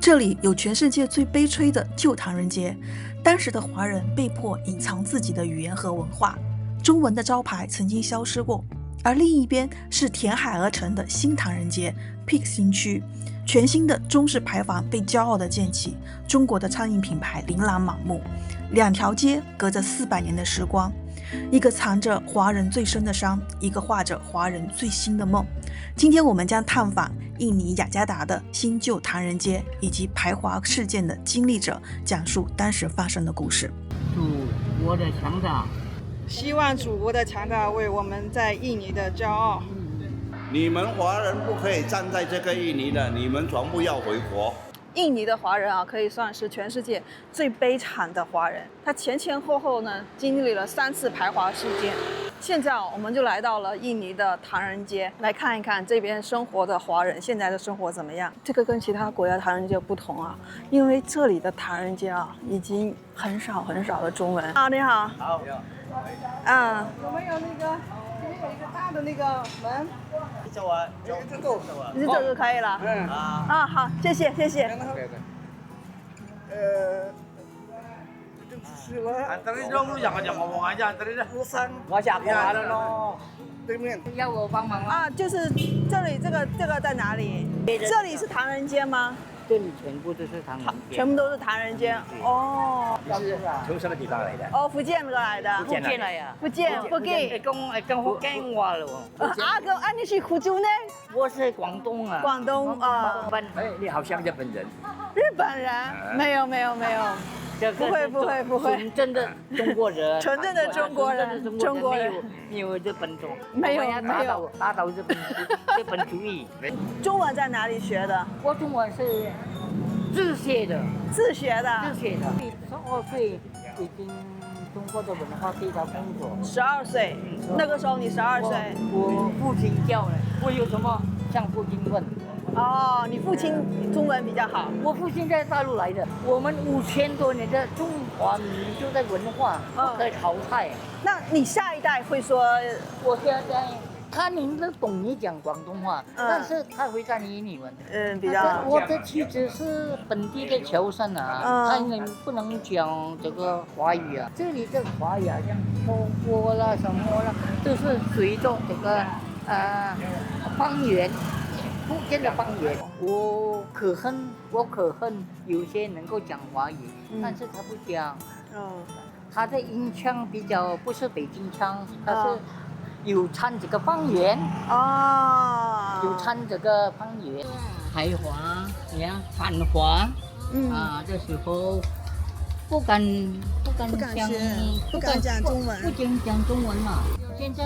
这里有全世界最悲催的旧唐人街，当时的华人被迫隐藏自己的语言和文化，中文的招牌曾经消失过。而另一边是填海而成的新唐人街 Peak 新区，全新的中式牌坊被骄傲地建起，中国的餐饮品牌琳琅满目。两条街隔着400年的时光，一个藏着华人最深的伤，一个画着华人最新的梦。今天我们将探访印尼雅加达的新旧唐人街，以及排华事件的经历者，讲述当时发生的故事。祖国的强大，希望祖国的强大为我们在印尼的骄傲。你们华人不可以站在这个印尼的，你们全部要回国。印尼的华人可以算是全世界最悲惨的华人。他前后呢，经历了3次排华事件。现在我们就来到了印尼的唐人街，来看一看这边生活的华人现在的生活怎么样。这个跟其他国家唐人街不同因为这里的唐人街已经很少的中文。你好。好。有没有那个？这边有一个大的那个门。走啊，你就走就可以了。好，谢谢。Antarin dong, lu jangan ngomong aja, antarin dah. Gak siapa no. 对面。要我帮忙吗？就是这里，这个在哪里？这里是唐人街吗？这里全部都是唐人街，全部都是唐人街。你是从什么地方来的？福建过来的。福建来呀。福建。讲福建话了。你是福州呢？我是广东啊。广东你好像日本人。日本人？没有。不会。纯正的中国人。纯正的中国人。没有日本种。没有。打倒日本主义。中文在哪里学的？我中文是自学的。自学的。12岁已经中国的文化非常丰富。12岁，那个时候你12岁。我父亲教的，我有什么向父亲问。你父亲中文比较好。我父亲在大陆来的，我们5000多年的中华民族的文化不可以淘汰。那你下一代会说？我下一代他能懂你讲广东话，但是他会讲印尼文。比较。我的妻子是本地的侨生她不能讲这个华语这里的华语像火锅啦什么啦，都是随着这个方言。福建的方言，我可恨有些能够讲华语，但是他不讲。他的音腔比较不是北京腔，他是有掺这个方言。有掺这个方言。排华，反华。这时候不敢讲中文。不敢讲中文了。现在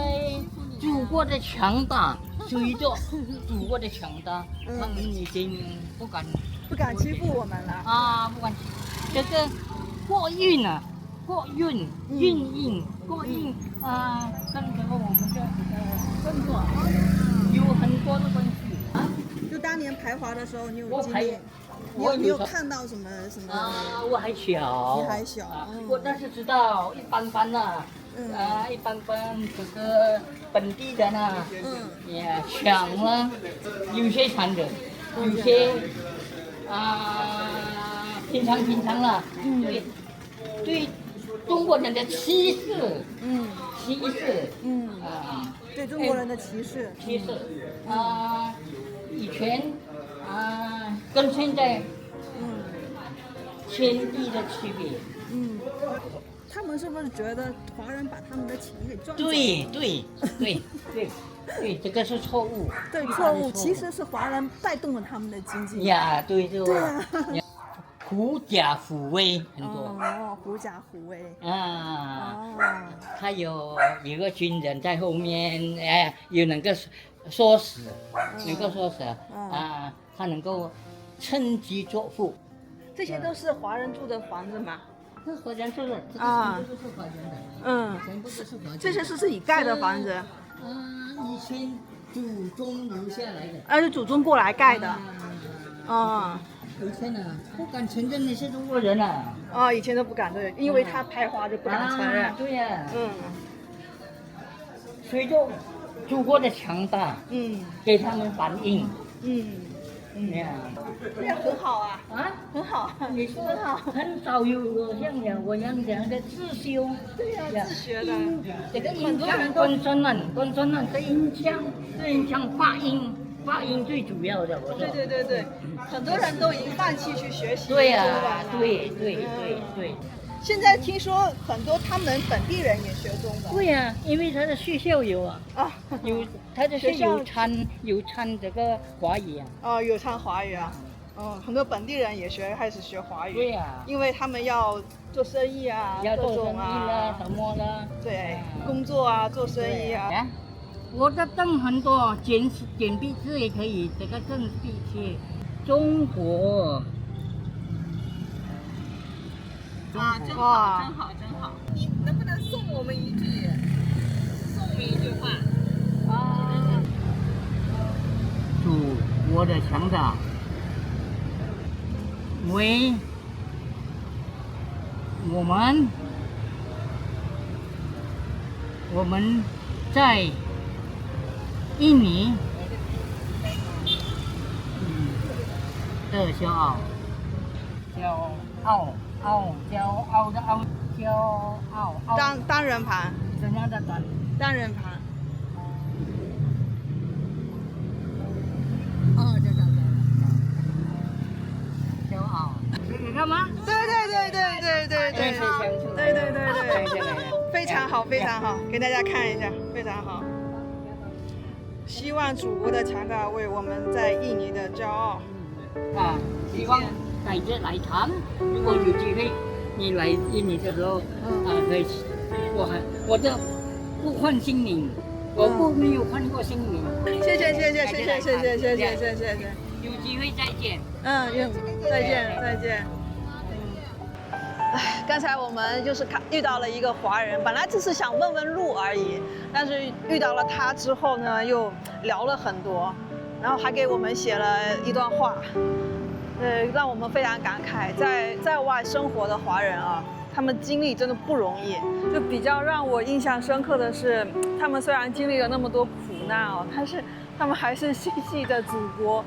祖国的强大。随着祖国的强大，他们已经不敢欺负我们了。不敢。这个过运跟这个我们这工作有很多的关系。就当年排华的时候，你有经历？你有看到什么？我还小。你还小。我但是知道一般般一般这个本地的也抢了，有些抢的，有些平常了。对中国人的歧视。对中国人的歧视。以前跟现在天地的区别。他们是不是觉得华人把他们的钱给赚走？对，这个是错误。对，错误，其实是华人带动了他们的经济。对。狐假虎威很多。狐假虎威。他有一个军人在后面，又能够说死，他能够趁机作富。这些都是华人住的房子吗？这是华人住的，这个都是华人的。全部都是华人的。这些是自己盖的房子。以前祖宗留下来的。是祖宗过来盖的。以前不敢承认你是中国人以前都不敢，对，因为他排华就不敢承认。对呀。随着祖国的强大，给他们反应。这样很好啊，很好，你说很少有像我样这样的自修，对呀，自学的。这个音像consonant的音像发音最主要的，我说。对，很多人都已经放弃去学习中文对呀，了。对。现在听说很多他们本地人也学中文。对呀，因为他的学校有啊，有他的学校有掺这个华语啊。哦，有掺华语啊。很多本地人也开始学华语。对呀，因为他们要做生意啊，要做生意各种啦，什么啦。对，工作啊，做生意啊。我的证很多，简笔字也可以，这个正笔字，中国。啊，真好。你能不能送我们一句话？祖国的强大，为我们在印尼的骄傲，单人旁，怎样的单人旁。骄傲，你看吗？对，非常好，给大家看一下，非常好。希望祖国的强大为我们在印尼的骄傲。希望改天来谈，如果有机会你来印尼的时候，可以，我就不换姓名，我没有换过姓名。谢谢。有机会再见。再见。刚才我们就是遇到了一个华人，本来只是想问问路而已，但是遇到了他之后呢，又聊了很多，然后还给我们写了一段话，让我们非常感慨，在外生活的华人啊，他们经历真的不容易。就比较让我印象深刻的是，他们虽然经历了那么多苦难哦，但是他们还是心系着祖国。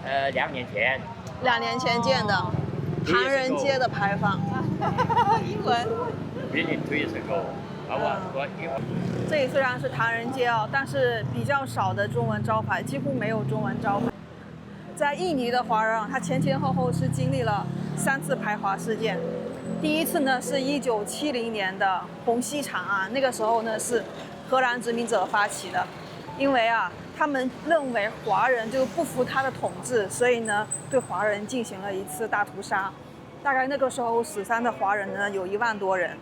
2年前。2年前建的。唐人街的牌坊，英文。Really 2 years ago. 这里虽然是唐人街哦，但是比较少的中文招牌，几乎没有中文招牌。在印尼的华人啊，他前后是经历了3次排华事件。第一次呢是1970年的红溪长案，那个时候呢是荷兰殖民者发起的，因为他们认为华人就不服他的统治，所以呢对华人进行了一次大屠杀。大概那个时候死伤的华人呢有1万多人。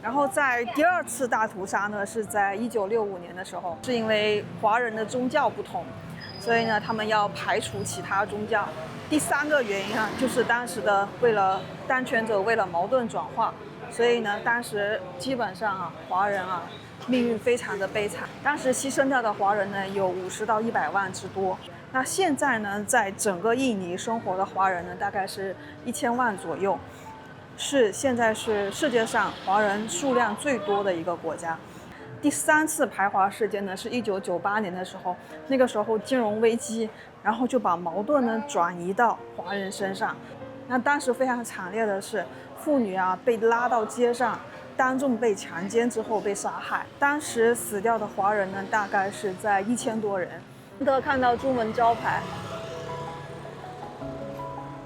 然后在第2次大屠杀呢是在1965年的时候，是因为华人的宗教不同，所以呢他们要排除其他宗教。第3个原因就是当时的当权者为了矛盾转化，所以呢当时基本上华人命运非常的悲惨，当时牺牲掉的华人呢有50到100万之多。那现在呢，在整个印尼生活的华人呢，大概是1000万左右，现在是世界上华人数量最多的一个国家。第3次排华事件呢，是1998年的时候，那个时候金融危机，然后就把矛盾呢转移到华人身上。那当时非常惨烈的是，妇女被拉到街上，当众被强奸之后被杀害。当时死掉的华人呢，大概是在1000多人。难得看到中文招牌，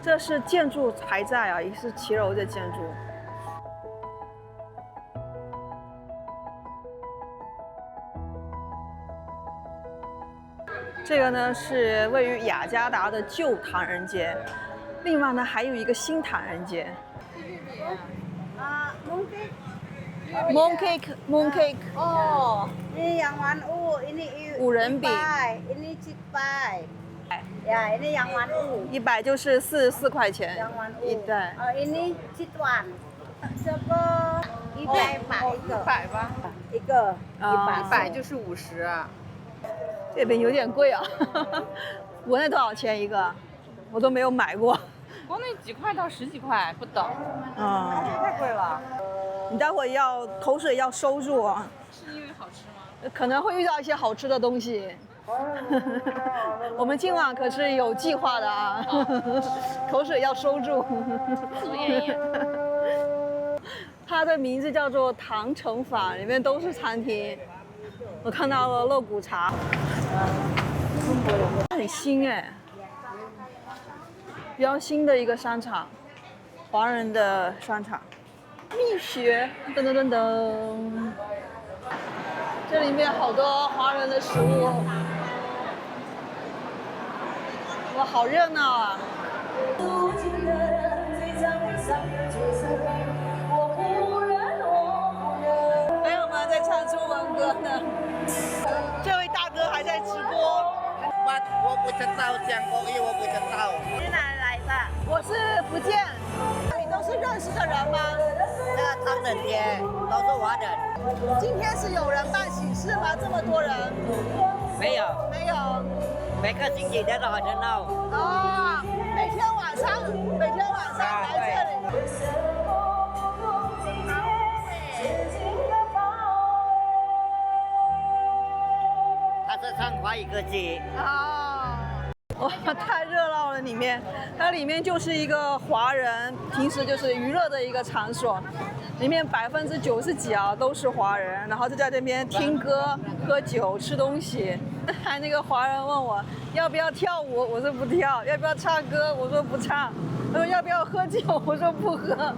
这是建筑还在也是骑楼的建筑。这个呢是位于雅加达的旧唐人街，另外呢还有一个新唐人街。mooncake. Oh, ini yang 1 ini 5人饼。ini cipai. Ya, ini yang 100就是44块钱。一袋。ini cituan. 这个100吧。一个100就是50啊。这饼有点贵国内多少钱一个？我都没有买过。国内几块到10几块不等。太贵了。你待会口水要收住是因为好吃吗？可能会遇到一些好吃的东西。我们今晚可是有计划的啊，口水要收住。自不愿意。它的名字叫做唐城坊，里面都是餐厅。我看到了肉骨茶，很新哎，比较新的一个商场，华人的商场。蜜雪，噔噔噔噔，这里面好多华人的食物，哇，好热闹啊！还有们在唱中文歌呢。这位大哥还在直播。我不知道讲国语，我不知道。你哪里来的？我是福建，你都是认识的人吗？这个唐人街都是华人。今天是有人办喜事吗？这么多人？没有，没有。每个星期天都很热闹。哦，每天晚上来这里。他是唱华语歌曲。啊，哇，太热闹了！里面，它里面就是一个华人平时就是娱乐的一个场所，里面90%几啊都是华人，然后就在这边听歌、喝酒、吃东西。还那个华人问我要不要跳舞，我说不跳；要不要唱歌，我说不唱；他说要不要喝酒，我说不喝。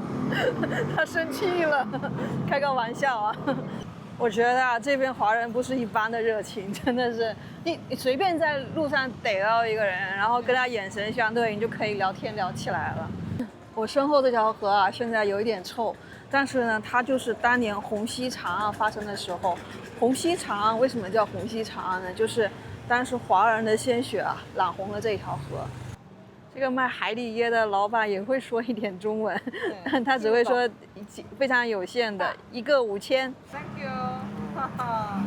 他生气了，开个玩笑啊。我觉得啊，这边华人不是一般的热情，真的是你随便在路上逮到一个人，然后跟他眼神相对，你就可以聊天聊起来了。我身后这条河啊，现在有一点臭，但是呢，它就是当年虹夕长案发生的时候。虹夕长案为什么叫虹夕长案呢？就是当时华人的鲜血啊，染红了这条河。这个卖海底椰的老板也会说一点中文，但他只会说非常有限的，1个5000。Thank you， 哈哈。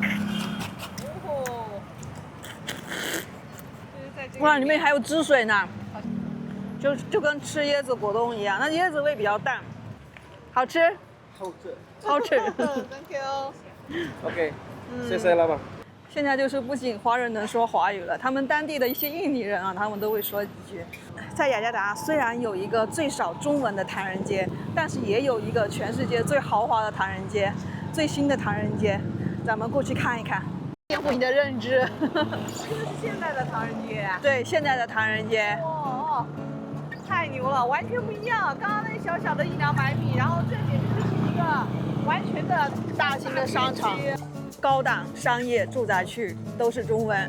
哦。哇，里面还有汁水呢，就跟吃椰子果冻一样，那椰子味比较淡，好吃。好吃。Thank you。OK，谢谢老板。现在就是不仅华人能说华语了，他们当地的一些印尼人啊，他们都会说几句。在雅加达虽然有一个最少中文的唐人街，但是也有一个全世界最豪华的唐人街，最新的唐人街，咱们过去看一看，颠覆你的认知。这个是现在的唐人街啊？对，现在的唐人街。哦，太牛了，完全不一样。刚刚那小小的100-200米，然后这简直就是一个完全的大型的商场。高档商业住宅区都是中文。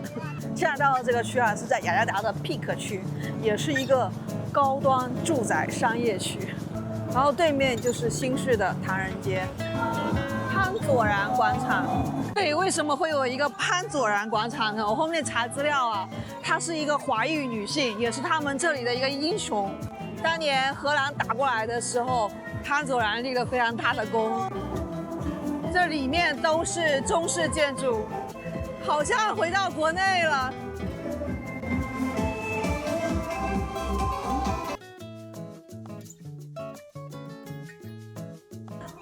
现在到了这个区啊，是在雅加达的 Peak 区，也是一个高端住宅商业区。然后对面就是新式的唐人街，潘左然广场。对，为什么会有一个潘左然广场呢？我后面查资料啊，她是一个华裔女性，也是他们这里的一个英雄。当年荷兰打过来的时候，潘左然立了非常大的功。这里面都是中式建筑，好像回到国内了。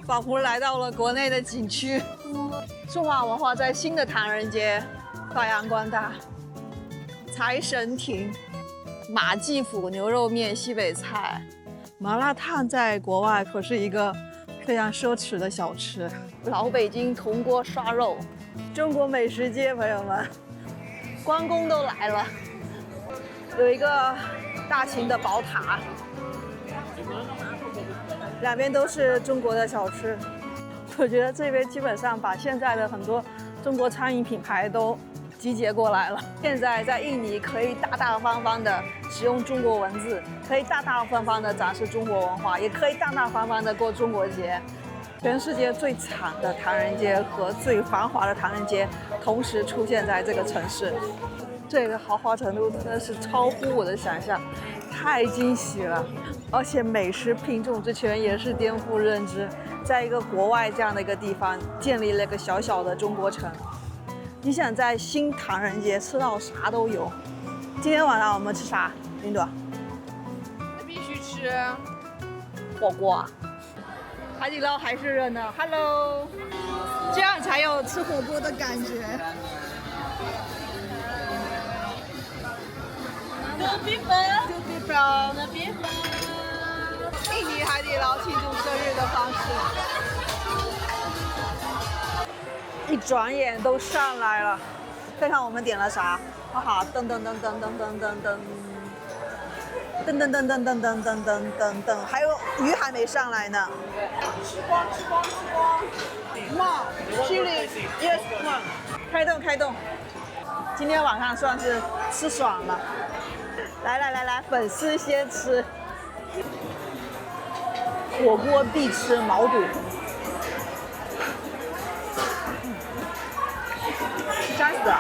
仿佛来到了国内的景区。中华文化在新的唐人街发扬光大。财神亭、马记府牛肉面、西北菜、麻辣烫在国外可是一个非常奢侈的小吃。老北京铜锅涮肉，中国美食街，朋友们，关公都来了。有一个大型的宝塔，两边都是中国的小吃。我觉得这边基本上把现在的很多中国餐饮品牌都集结过来了。现在在印尼可以大大方方的使用中国文字，可以大大方方的展示中国文化，也可以大大方方的过中国节。全世界最惨的唐人街和最繁华的唐人街同时出现在这个城市，这个豪华程度真的是超乎我的想象，太惊喜了！而且美食品种之全也是颠覆认知，在一个国外这样的一个地方建立了一个小小的中国城。你想在新唐人街吃到啥都有。今天晚上我们吃啥，云朵？必须吃火锅。海底捞还是热闹 ，Hello， 这样才有吃火锅的感觉。印尼海底捞庆祝生日的方式。一转眼都上来了，看看我们点了啥？哈哈，噔噔噔噔噔噔噔噔。噔噔噔噔噔噔噔噔噔噔，还有鱼还没上来呢。吃光！哇，Chili yes， 开动！今天晚上算是吃爽了。来，粉丝先吃。火锅必吃毛肚。吓死了！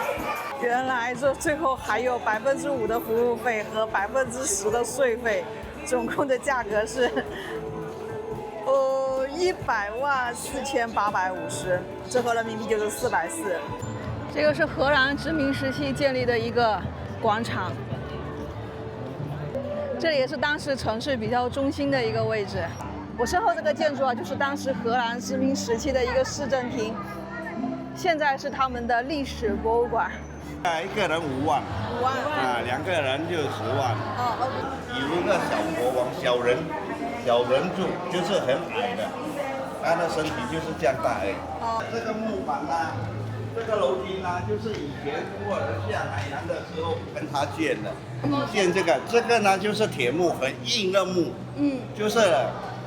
原来这最后还有5%的服务费和10%的税费，总共的价格是1,408,50，折合人民币就是440。这个是荷兰殖民时期建立的一个广场，这里也是当时城市比较中心的一个位置。我身后这个建筑啊，就是当时荷兰殖民时期的一个市政厅，现在是他们的历史博物馆。一个人5万5万啊，2个人就10万。哦，有一个小国王，小人住，就是很矮的，他的身体就是这样大而已。这个木板呢，这个楼梯呢，就是以前中国人下南洋的时候跟他建的。建这个呢，就是铁木，很硬的木，就是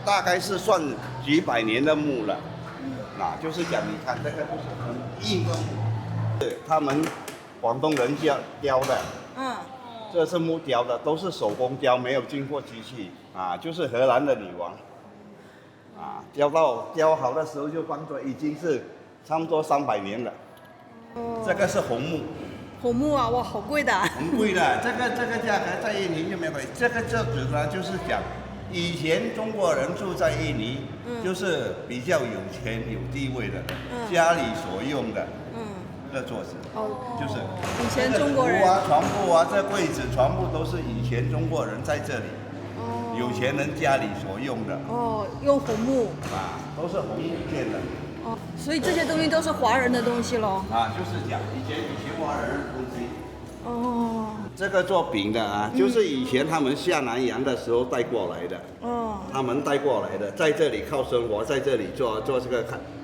大概是算几百年的木了。就是讲，你看这个就是很硬的木，对他们。广东人雕的，这是木雕的，都是手工雕，没有经过机器啊，就是荷兰的女王，雕好的时候就放着，已经是差不多300年了。这个是红木啊，哇，好贵的。很贵的，这个价格在印尼就没贵。这个指呢，就是讲以前中国人住在印尼，就是比较有钱有地位的，家里所用的。这桌子就是以前中国人床铺这柜子全部都是以前中国人在这里，有钱人家里所用的。用红木都是红木建的。所以这些东西都是华人的东西咯。就是讲以前华人的东西。这个做饼的就是以前他们下南洋的时候带过来的。他们带过来的，在这里靠生活，在这里做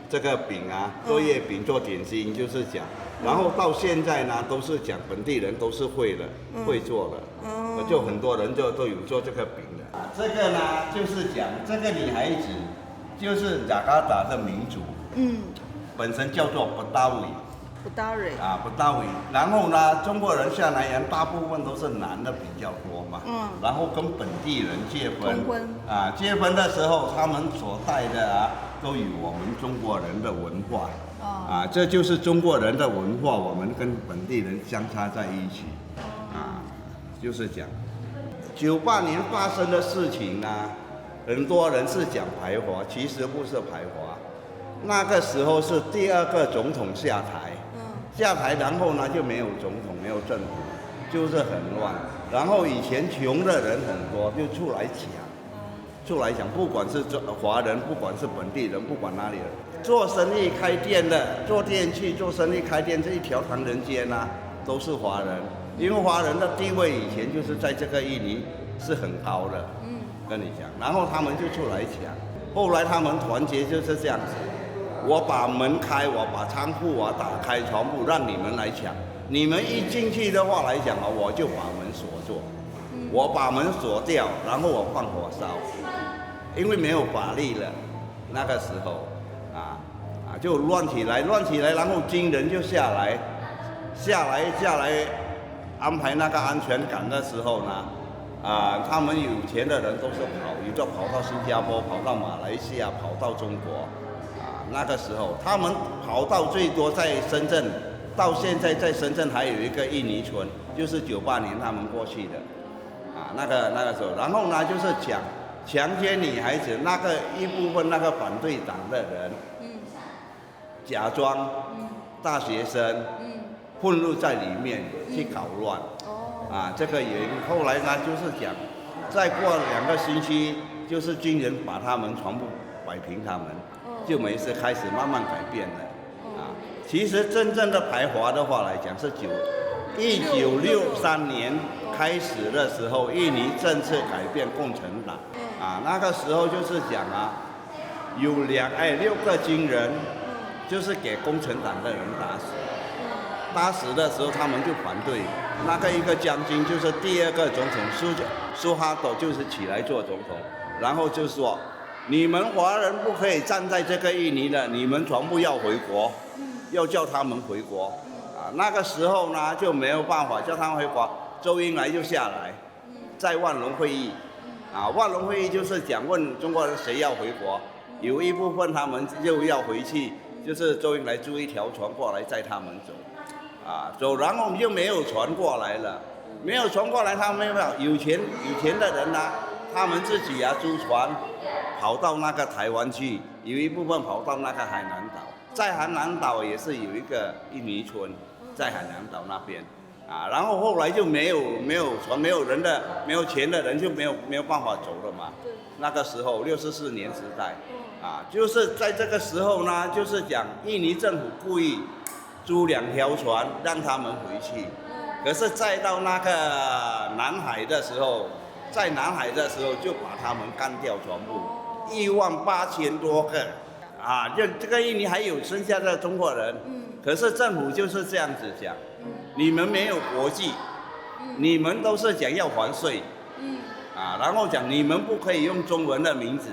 这个饼做月饼做点心，就是讲，然后到现在呢，都是讲本地人都是会做的，就很多人都有做这个饼的。这个呢，就是讲这个女孩子就是雅加达的民族，本身叫做布达维，然后呢，中国人下南洋大部分都是男的比较多嘛，然后跟本地人结婚，结婚的时候他们所带的都有我们中国人的文化，这就是中国人的文化，我们跟本地人相差在一起，就是讲98年发生的事情呢，很多人是讲排华，其实不是排华，那个时候是第2个总统下台，然后呢就没有总统，没有政府，就是很乱，然后以前穷的人很多，就出来讲，不管是华人，不管是本地人，不管哪里人，做生意开店的，做电器做生意开店，这一条唐人街都是华人，因为华人的地位以前就是在这个印尼是很高的，跟你讲，然后他们就出来抢，后来他们团结就是这样子，我把门开，我把仓库打开，全部让你们来抢，你们一进去的话来讲我就把门锁住，我把门锁掉，然后我放火烧。因为没有法律了，那个时候就乱起来，然后军人就下来安排那个安全感的时候呢，他们有钱的人都是有的跑到新加坡，跑到马来西亚，跑到中国，那个时候他们跑到最多在深圳，到现在在深圳还有一个印尼村，就是98年他们过去的，那个时候，然后呢就是强奸女孩子，那个一部分那个反对党的人，假装大学生，混入在里面去搞乱，这个原因。后来呢，就是讲，再过2个星期，就是军人把他们全部摆平，他们就没事，开始慢慢改变了。其实真正的排华的话来讲是1963年开始的时候，印尼正式改变共产党，那个时候就是讲有6个军人，就是给共产党的人打死。打死的时候，他们就反对。那个一个将军就是第2个总统苏哈托，就是起来做总统，然后就说：你们华人不可以站在这个印尼的，你们全部要回国，要叫他们回国。那个时候呢就没有办法叫他们回国，周恩来就下来，在万隆会议，万隆会议就是讲问中国人谁要回国，有一部分他们就要回去，就是周恩来租一条船过来载他们走。走，然后就没有船过来了，没有船过来，他们有钱的人呢，他们自己租船，跑到那个台湾去，有一部分跑到那个海南岛，在海南岛也是有一个印尼村，在海南岛那边，然后后来就没有船，没有钱的人就没有办法走了嘛。那个时候64年时代，就是在这个时候呢，就是讲印尼政府故意租2条船让他们回去，可是再到那个南海的时候，就把他们干掉全部，18000多个，就这个印尼还有剩下的中国人，可是政府就是这样子讲，你们没有国际，你们都是讲要还税，然后讲你们不可以用中文的名字，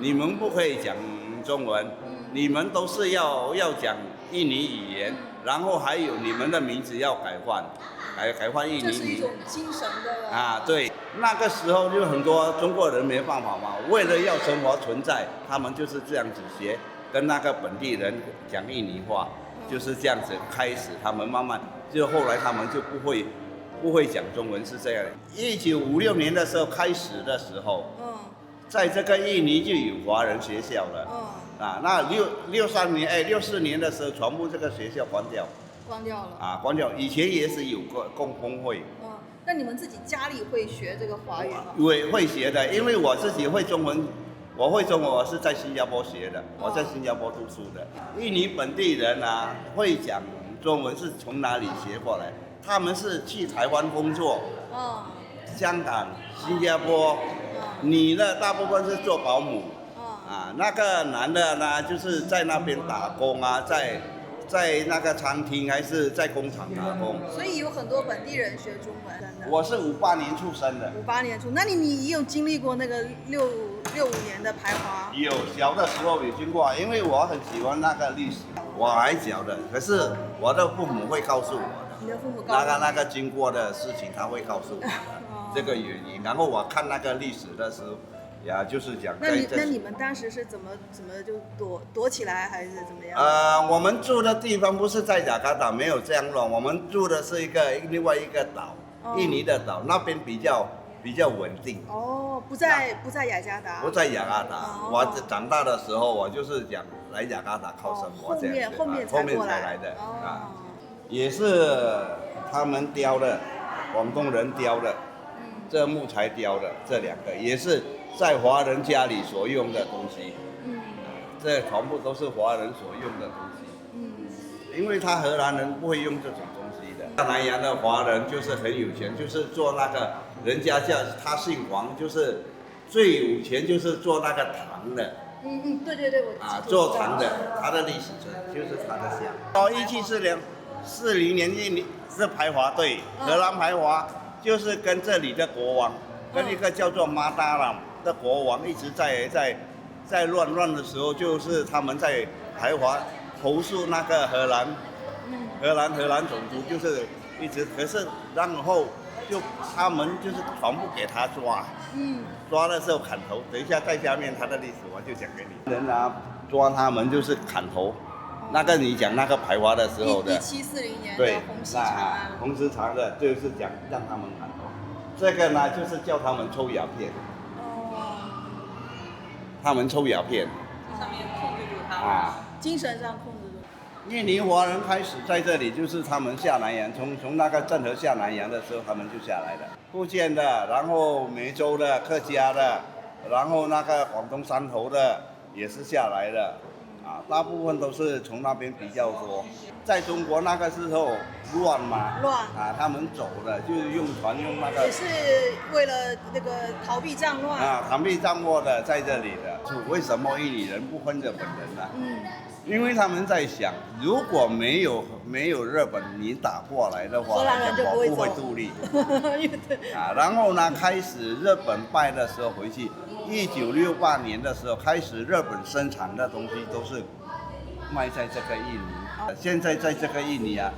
你们不可以讲中文，你们都是要讲印尼语言。然后还有你们的名字要改换印尼名。这是一种精神的对，那个时候就很多中国人没办法嘛，为了要生活存在，他们就是这样子学，跟那个本地人讲印尼话，就是这样子开始，他们慢慢就后来他们就不会讲中文，是这样的。1956年的时候开始的时候，在这个印尼就有华人学校了。那64年的时候，全部这个学校关掉了。关掉。以前也是有个工会。那你们自己家里会学这个华语吗？会学的，因为我自己会中文，我是在新加坡学的，我在新加坡读书的。印尼本地人会讲中文是从哪里学过来？他们是去台湾工作，香港、新加坡，女的大部分是做保姆。那个男的呢，就是在那边打工在那个餐厅还是在工厂打工。所以有很多本地人学中文。我是58年出生的。58年出，那你有经历过那个65年的排华？有，小的时候有经过，因为我很喜欢那个历史，我还小的，可是我的父母会告诉我的。你的父母告诉你？那个经过的事情，他会告诉我的这个原因。然后我看那个历史的时候。就是讲。那你们当时是怎么就躲起来还是怎么样？我们住的地方不是在雅加达，没有这样乱。我们住的是另外一个岛，印尼的岛，那边比较稳定。不在雅加达。不在雅加达。我长大的时候，我就是讲来雅加达靠生活这样子。后面才来的。也是他们雕的，广东人雕的，这木材雕的，这2个也是。在华人家里所用的东西，这全部都是华人所用的东西，因为荷兰人不会用这种东西的。下南洋的华人就是很有钱，就是做那个人家叫他姓黄，就是最有钱，就是做那个糖的。对，我做糖的，他的历史就是他的像。1740年印尼是排华队，荷兰排华就是跟这里的国王，跟一个叫做马达朗的国王一直在乱的时候，就是他们在排华投诉那个荷兰种族，就是一直，可是然后就他们就是全部给他抓，抓的时候砍头。等一下在下面他的历史我就讲给你。人抓他们就是砍头，那个你讲那个排华的时候的1740年对，的红石长案。红石长的就是讲让他们砍头，这个呢就是叫他们抽鸦片。他们抽鸦片，上面控制住他精神上控制住。印尼华人开始在这里，就是他们下南洋，从那个郑和下南洋的时候，他们就下来了。福建的，然后梅州的、客家的，然后那个广东汕头的也是下来的，啊，大部分都是从那边比较多。在中国那个时候乱嘛，乱啊，他们走的就是用船用那个，也是为了那个逃避战乱啊，逃避战祸的在这里的。为什么印尼人不分日本人呢？因为他们在想，如果没有日本你打过来的话，荷兰人就不会独立。啊，然后呢，开始日本败的时候回去，1968年的时候开始，日本生产的东西都是卖在这个印尼。现在在这个印尼啊，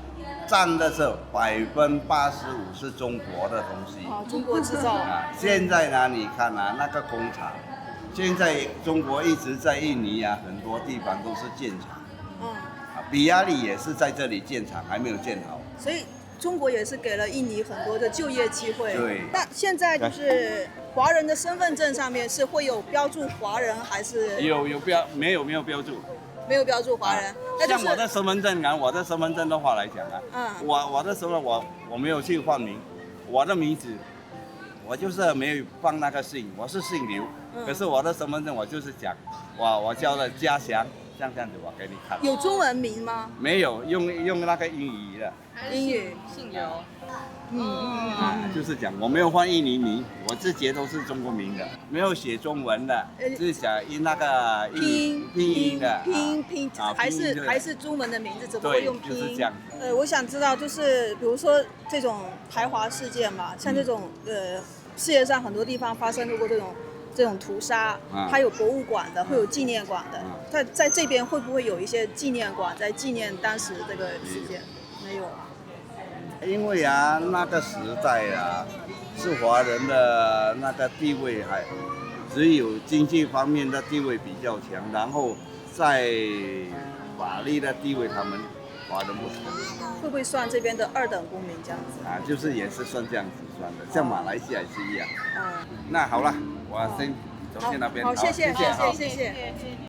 占的是85%是中国的东西。中国制造。啊，现在呢，你看啊，那个工厂。现在中国一直在印尼啊，很多地方都是建厂。比亚利也是在这里建厂，还没有建好。所以中国也是给了印尼很多的就业机会。对。那现在就是华人的身份证上面是会有标注华人还是？有标，没有标注。没有标注华人。像我的身份证啊，我的身份证的话来讲啊，我的身份我没有去换名，我的名字。我就是没有放那个姓，我是姓刘，可是我的身份证我就是讲，我叫了嘉祥，这样子我给你看。有中文名吗？没有，用那个英语的。英语姓刘。就是讲我没有换印尼名，我自己都是中国名的，没有写中文的，是讲那个拼音的。拼还是中文的名字，只不过用拼音。就是这样。我想知道，就是比如说这种排华事件嘛，像这种世界上很多地方发生过这种屠杀，它有博物馆的，会有纪念馆的。在这边会不会有一些纪念馆在纪念当时这个事件？没有啊。因为啊，那个时代啊，是华人的那个地位还只有经济方面的地位比较强，然后在法律的地位他们华人不同。会不会算这边的2等公民这样子？啊，就是也是算这样子算的，像马来西亚也是一样。那好了，我先走去那边。好，谢谢。